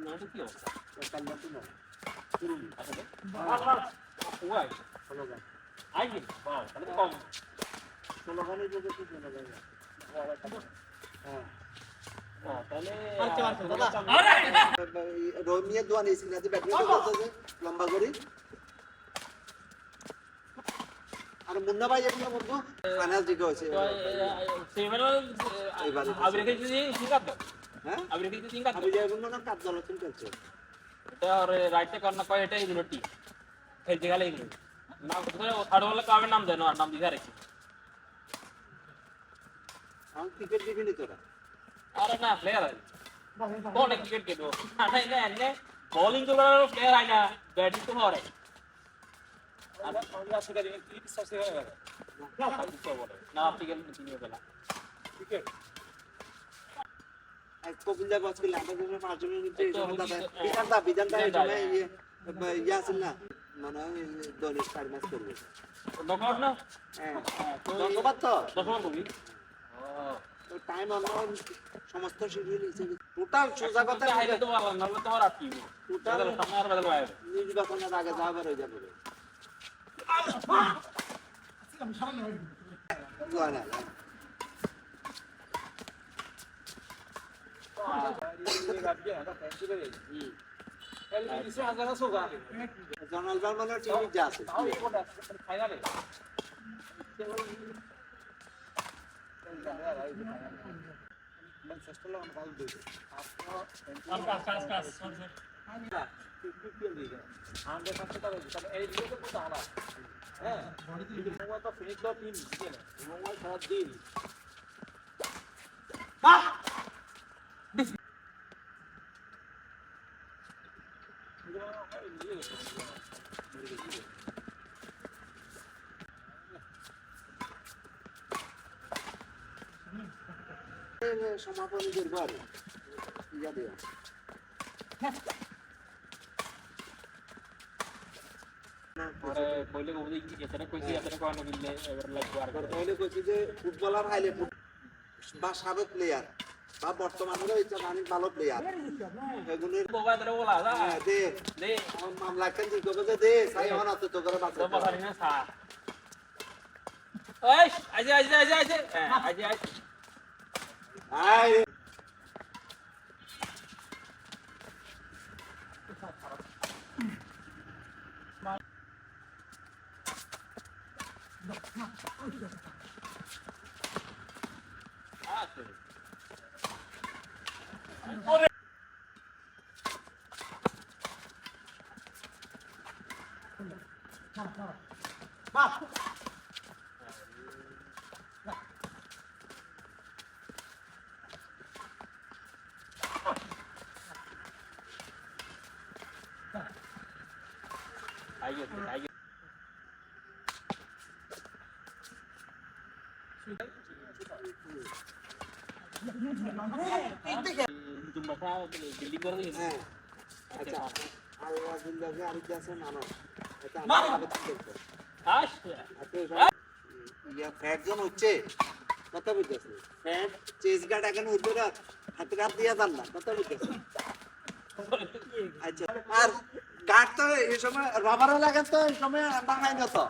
নয়টা কি অবস্থা? কাল্লা তো না শুরুন আসলে ওয়াই ষোলো গান আই গেল বাহ তাহলে তো কম 16 গানে যদি কি 16 গান হ্যাঁ তাহলে রোমিয়া দোয়ান স্ক্রিনে ব্যাডমিন্টন খেলতেছে লম্বা করে আর মুন্না ভাই এখন বন্ধু ফাইনাল জিতে হয়েছে সেমিফাইনাল আবরে খেলতে সিঙ্গাত হ্যাঁ আবরে খেলতে সিঙ্গাত আমি যাই বলবো না কাজ দলছন খেলছে এটা আর রাইটে কর্নার কয় এটা এগুলো টি খেলতে গেলে এগুলো নাম কোথায় থার্ড বলে কাবে নাম দেন আর নাম দিতে রেখে আমি ক্রিকেট দিবি তোরা আরে না প্লেয়ার আছে কোন ক্রিকেট খেলবো না না এনে বোলিং তো করার প্লেয়ার আই না ব্যাটিং তো হরে আর আমরা আসলে কি সার্চ হয়ে গেল না আপনি গেলেন তিনিও বেলা ক্রিকেট এক কবিলা বাস করে আমাদের পাঁচজনের মধ্যে বিধানটা এই সময় ইয়ে আছে না মানে দলের 4 ম্যাচ করবে নকআউট না হ্যাঁ ধন্যবাদ তো দশবার কবি তো টাইম অন সমস্ত শিডিউল হিসেবে টোটাল সোজা কথা আইলে তো বললাম না তোমার আর কি টোটাল সামনে আর বদল হয় নির্বাচনের আগে যাবার হয়ে যাবে না জনাল বার্মানের টিভি যা আছে সমাপনী করবো আর ইয়া দেওয়া কইলে কবি এতটা কইছি এতটা কোন বিলে এবার লাগবে আর তাহলে কইছি যে ফুটবলার হাইলে বা সাবেক প্লেয়ার বা বর্তমানেরও এটা অনেক ভালো প্লেয়ার এগুলোর বাবা ধরে বলা দা দে দে মামলা কেন দিই কবে দে সাই হন তো তো করে বাঁচা বাবা ধরে না সা এই আজে আজে আজে আজে আজে আজে আই আইগে আইগে তুমি বাসা দিল্লি করে দিই হ্যাঁ আচ্ছা আর জিন্দাকে আর কি আছে মানো এটা আমাদের করতে আস ইয়া ফ্যাট জন হচ্ছে কথা বুঝতেছ ফ্যাট চেস গার্ড এখন উঠবে না হাতে হাত দিয়া যান না কথা বুঝতেছ আচ্ছা আর গার্ড তো এই সময় রবারে লাগান তো এই সময় বানাই না তো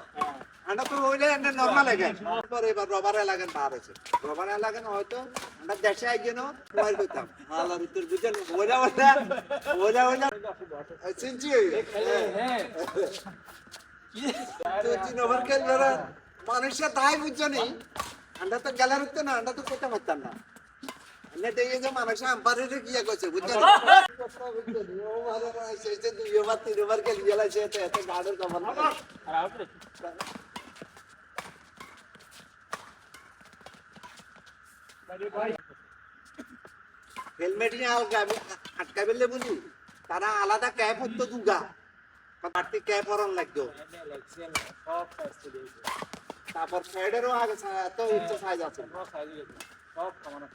আন্ডা তো হইলে এনে নরমাল লাগে পরে এবার রবারে লাগান বার আছে রবারে লাগান হয়তো আমরা দেশে আইগে না মোবাইল কইতাম হালার উত্তর বুঝেন ওলা ওলা ওলা চিনছি হ্যাঁ তো তিন ওভার খেলবে মানুষের তাই বুঝছো নি আন্ডা তো গেলার উঠতে না আন্ডা তো করতে পারতাম না এনে দেখে যে মানুষের আম্পায়ারে কি করছে বুঝছো ও ভালো শেষে 2 ওভার 3 ওভার খেলে গেলাছে এত গার্ডের কভার আর আউট হেলমেট নিয়ে আটকাবে বলি তারা আলাদা ক্যাপ হতো দুগা বাড়তি ক্যাপ পরন লাগতো তারপর সাইডেরও আগে এত উচ্চ সাইজ আছে সব কামানো